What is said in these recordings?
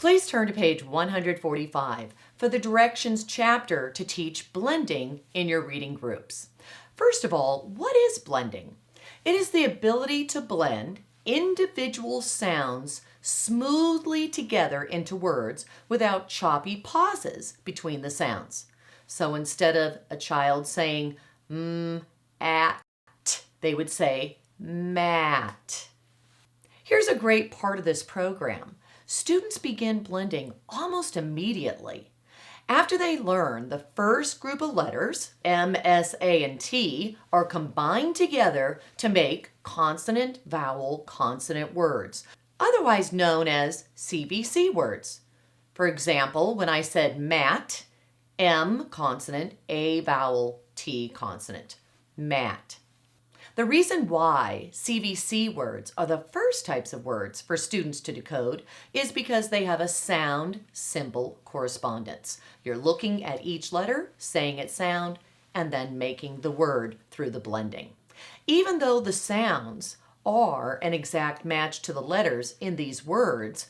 Please turn to page 145 for the directions chapter to teach blending in your reading groups. First of all, what is blending? It is the ability to blend individual sounds smoothly together into words without choppy pauses between the sounds. So instead of a child saying at, they would say mat. Here's a great part of this program. Students begin blending almost immediately. After they learn the first group of letters, M, S, A, and T, are combined together to make consonant, vowel, consonant words, otherwise known as CVC words. For example, when I said mat, M consonant, A vowel, T consonant, mat. The reason why CVC words are the first types of words for students to decode is because they have a sound-symbol correspondence. You're looking at each letter, saying its sound, and then making the word through the blending. Even though the sounds are an exact match to the letters in these words,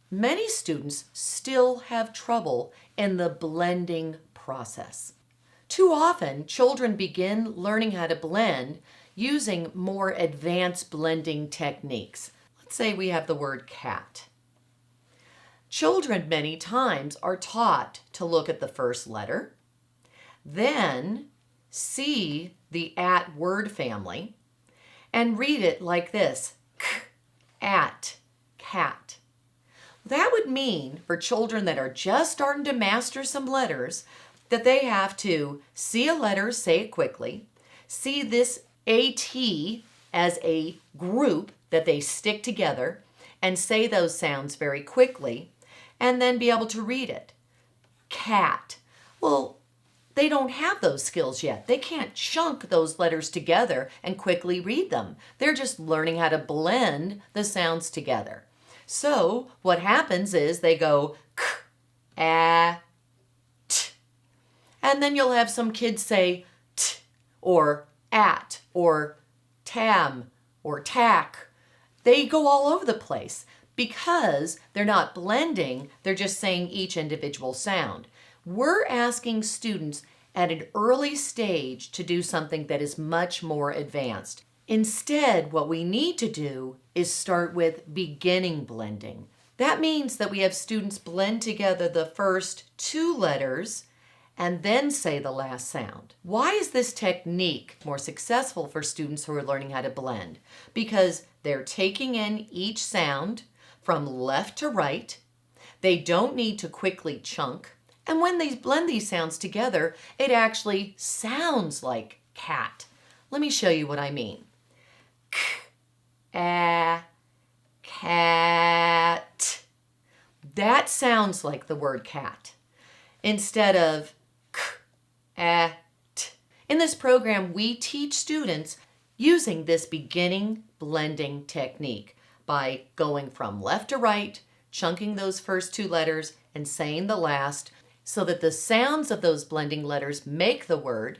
many students still have trouble in the blending process. Too often, children begin learning how to blend using more advanced blending techniques. Let's say we have the word cat. Children many times are taught to look at the first letter, then see the at word family, and read it like this, k, at, cat. That would mean for children that are just starting to master some letters that they have to see a letter, say it quickly, see this AT as a group that they stick together and say those sounds very quickly and then be able to read it. Cat. Well, they don't have those skills yet. They can't chunk those letters together and quickly read them. They're just learning how to blend the sounds together. So what happens is they go k, a, t. And then you'll have some kids say t or at or tam or tack. They go all over the place because they're not blending, they're just saying each individual sound. We're asking students at an early stage to do something that is much more advanced. Instead, what we need to do is start with beginning blending. That means that we have students blend together the first two letters and then say the last sound. Why is this technique more successful for students who are learning how to blend? Because they're taking in each sound from left to right. They don't need to quickly chunk. And when they blend these sounds together, it actually sounds like cat. Let me show you what I mean. K, a, cat. That sounds like the word cat. Instead of at. In this program, we teach students using this beginning blending technique by going from left to right, chunking those first two letters and saying the last so that the sounds of those blending letters make the word.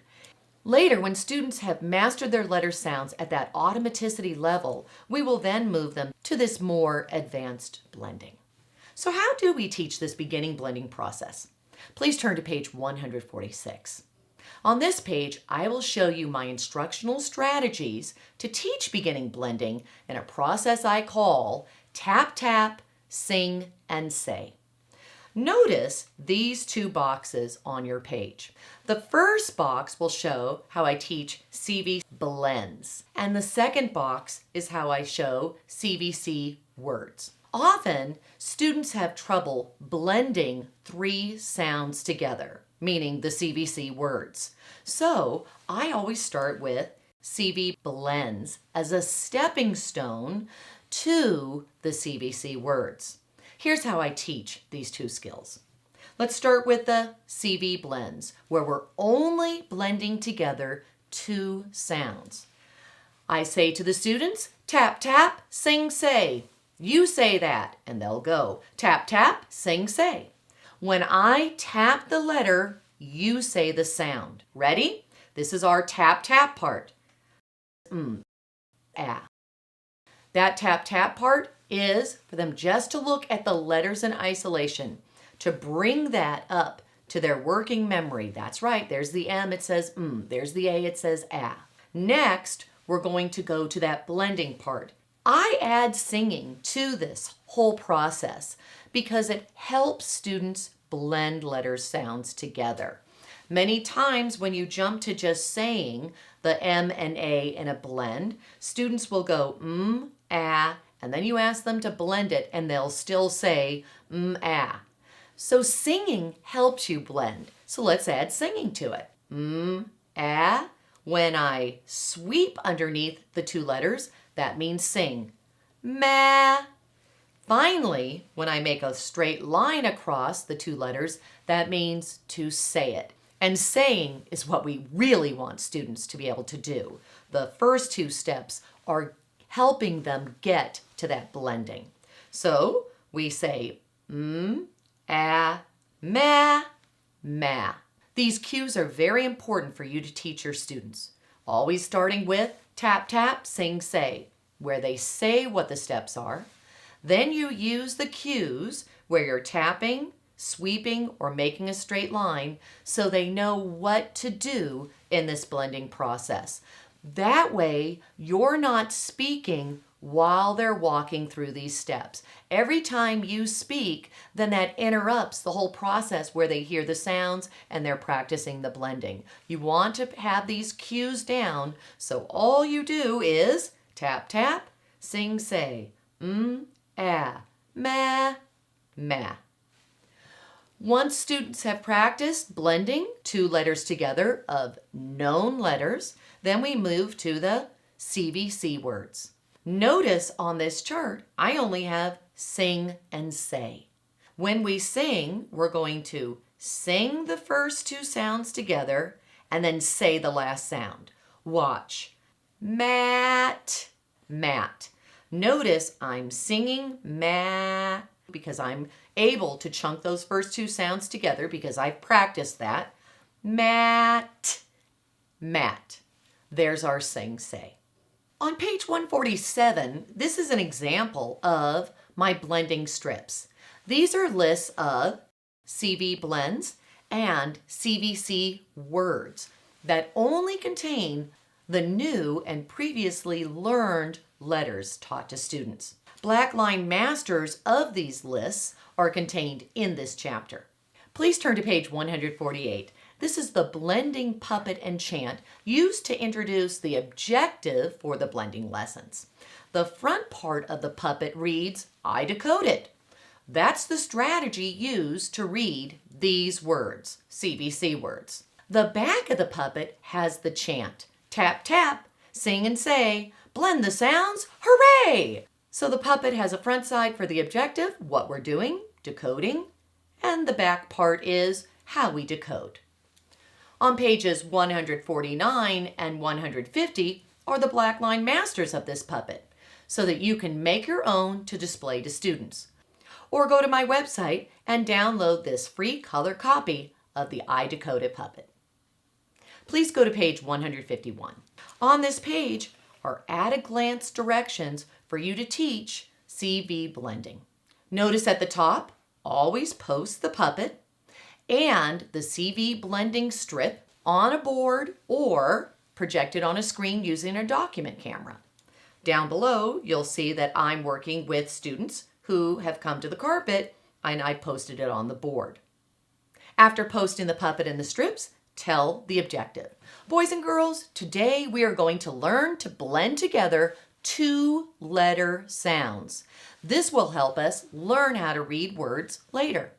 Later, when students have mastered their letter sounds at that automaticity level, we will then move them to this more advanced blending. So how do we teach this beginning blending process? Please turn to page 146. On this page, I will show you my instructional strategies to teach beginning blending in a process I call tap, tap, sing, and say. Notice these two boxes on your page. The first box will show how I teach CV blends, and the second box is how I show CVC words. Often, students have trouble blending three sounds together, meaning the CVC words. So, I always start with CV blends as a stepping stone to the CVC words. Here's how I teach these two skills. Let's start with the CV blends, where we're only blending together two sounds. I say to the students, tap, tap, sing, say. You say that, and they'll go, tap, tap, sing, say. When I tap the letter, you say the sound. Ready? This is our tap, tap part. Ah. That tap, tap part is for them just to look at the letters in isolation, to bring that up to their working memory. That's right, there's the M, it says there's the A, it says ah. Next, we're going to go to that blending part. I add singing to this whole process because it helps students blend letter sounds together. Many times when you jump to just saying the M and A in a blend, students will go ah, and then you ask them to blend it and they'll still say ah. So singing helps you blend. So let's add singing to it. Ah. When I sweep underneath the two letters, that means sing. Ma. Finally, when I make a straight line across the two letters, that means to say it. And saying is what we really want students to be able to do. The first two steps are helping them get to that blending. So we say ah, ma, ma. These cues are very important for you to teach your students. Always starting with tap, tap, sing, say, where they say what the steps are. Then you use the cues where you're tapping, sweeping, or making a straight line so they know what to do in this blending process. That way, you're not speaking while they're walking through these steps. Every time you speak, then that interrupts the whole process where they hear the sounds and they're practicing the blending. You want to have these cues down, so all you do is tap, tap, sing, say, ah, ma, ma. Once students have practiced blending two letters together of known letters, then we move to the CVC words. Notice on this chart, I only have sing and say. When we sing, we're going to sing the first two sounds together and then say the last sound. Watch. Mat, mat. Notice I'm singing mat because I'm able to chunk those first two sounds together because I've practiced that. Mat, mat. There's our sing, say. On page 147, this is an example of my blending strips. These are lists of CV blends and CVC words that only contain the new and previously learned letters taught to students. Black line masters of these lists are contained in this chapter. Please turn to page 148. This is the blending puppet and chant used to introduce the objective for the blending lessons. The front part of the puppet reads, I decode it. That's the strategy used to read these words, CVC words. The back of the puppet has the chant, tap, tap, sing and say, blend the sounds, hooray! So the puppet has a front side for the objective, what we're doing, decoding, and the back part is how we decode. On pages 149 and 150 are the black line masters of this puppet, so that you can make your own to display to students. Or go to my website and download this free color copy of the I Decoded puppet. Please go to page 151. On this page are at-a-glance directions for you to teach CV blending. Notice at the top, always post the puppet and the CV blending strip on a board or projected on a screen using a document camera. Down below, you'll see that I'm working with students who have come to the carpet and I posted it on the board. After posting the puppet and the strips, tell the objective. Boys and girls, today we are going to learn to blend together two-letter sounds. This will help us learn how to read words later.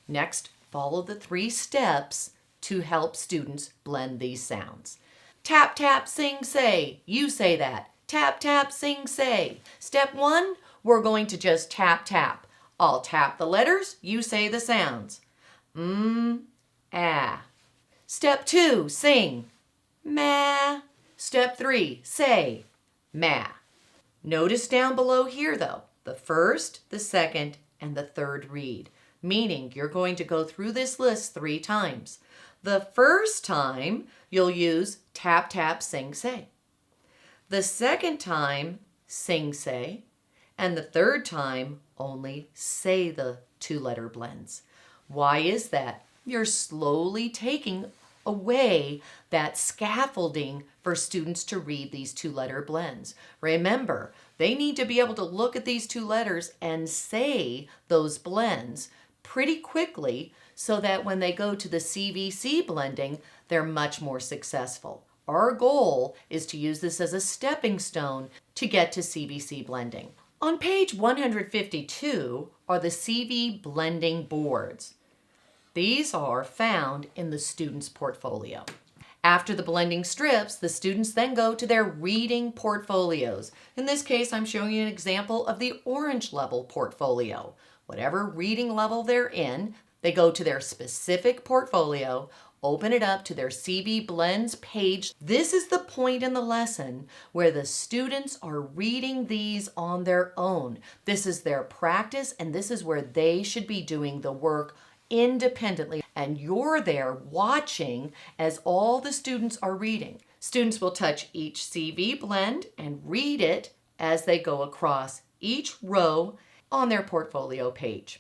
Next, follow the 3 steps to help students blend these sounds. Tap, tap, sing, say. You say that. Tap, tap, sing, say. Step 1, we're going to just tap, tap. I'll tap the letters, you say the sounds. Ah. Step 2, sing. Ma. Step 3, say. Ma. Notice down below here though, the first, the second, and the third read, meaning you're going to go through this list 3 times. The first time, you'll use tap, tap, sing, say. The second time, sing, say. And the third time, only say the two-letter blends. Why is that? You're slowly taking away that scaffolding for students to read these two-letter blends. Remember, they need to be able to look at these two letters and say those blends pretty quickly so that when they go to the CVC blending, they're much more successful. Our goal is to use this as a stepping stone to get to CVC blending. On page 152 are the CV blending boards. These are found in the student's portfolio. After the blending strips, the students then go to their reading portfolios. In this case, I'm showing you an example of the orange level portfolio. Whatever reading level they're in, they go to their specific portfolio, open it up to their CV Blends page. This is the point in the lesson where the students are reading these on their own. This is their practice, and this is where they should be doing the work independently. And you're there watching as all the students are reading. Students will touch each CV blend and read it as they go across each row on their portfolio page.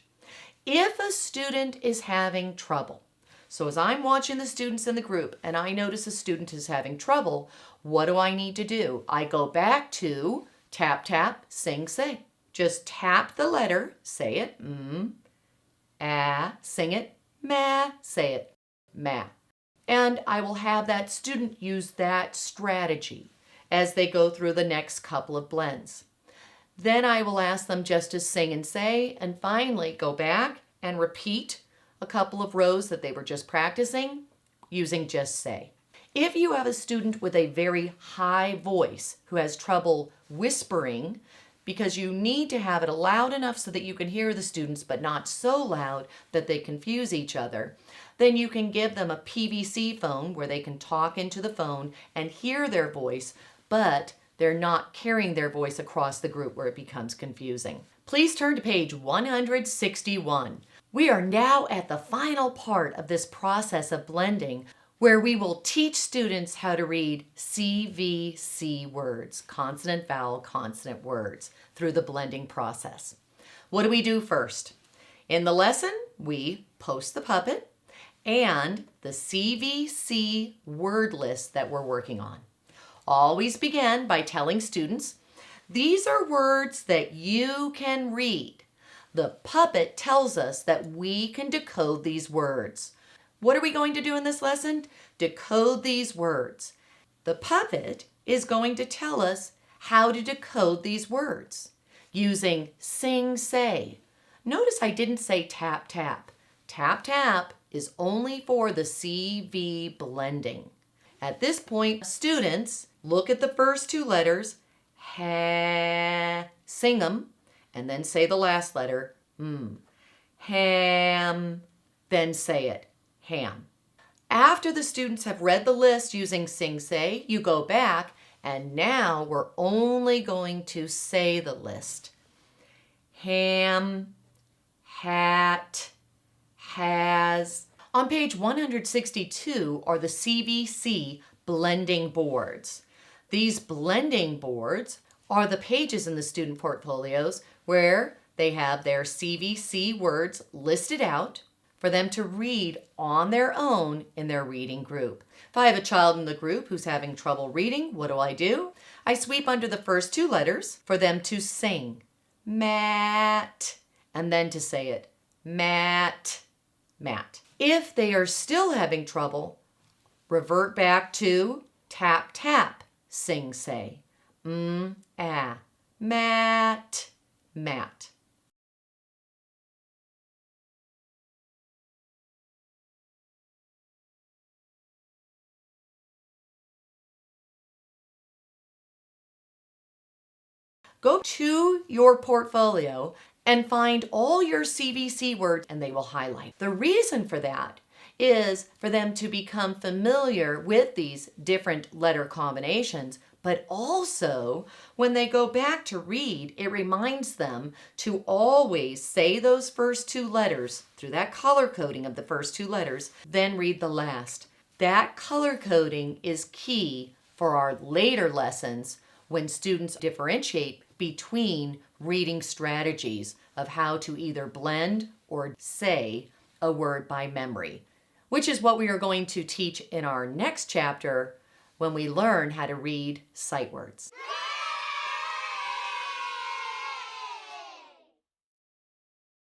If a student is having trouble, so as I'm watching the students in the group and I notice a student is having trouble, what do I need to do? I go back to tap, tap, sing, say. Just tap the letter, say it, sing it, ma, say it, ma. And I will have that student use that strategy as they go through the next couple of blends. Then I will ask them just to sing and say, and finally go back and repeat a couple of rows that they were just practicing using just say. If you have a student with a very high voice who has trouble whispering, because you need to have it loud enough so that you can hear the students, but not so loud that they confuse each other, then you can give them a PVC phone where they can talk into the phone and hear their voice, but they're not carrying their voice across the group where it becomes confusing. Please turn to page 161. We are now at the final part of this process of blending, where we will teach students how to read CVC words, consonant, vowel, consonant words, through the blending process. What do we do first? In the lesson, we post the puppet and the CVC word list that we're working on. Always begin by telling students, these are words that you can read. The puppet tells us that we can decode these words. What are we going to do in this lesson? Decode these words. The puppet is going to tell us how to decode these words using sing, say. Notice I didn't say tap, tap. Tap, tap is only for the CV blending. At this point, students look at the first two letters, ha, sing them, and then say the last letter, ham, then say it, ham. After the students have read the list using sing, say, you go back, and now we're only going to say the list. Ham, hat, has. On page 162 are the CVC blending boards. These blending boards are the pages in the student portfolios where they have their CVC words listed out for them to read on their own in their reading group. If I have a child in the group who's having trouble reading, what do? I sweep under the first two letters for them to sing, mat, and then to say it, mat, mat. If they are still having trouble, revert back to tap, tap, sing, say, mat, mat. Go to your portfolio and find all your CVC words and they will highlight. The reason for that is for them to become familiar with these different letter combinations, but also when they go back to read, it reminds them to always say those first two letters through that color coding of the first two letters, then read the last. That color coding is key for our later lessons when students differentiate between reading strategies of how to either blend or say a word by memory, which is what we are going to teach in our next chapter when we learn how to read sight words.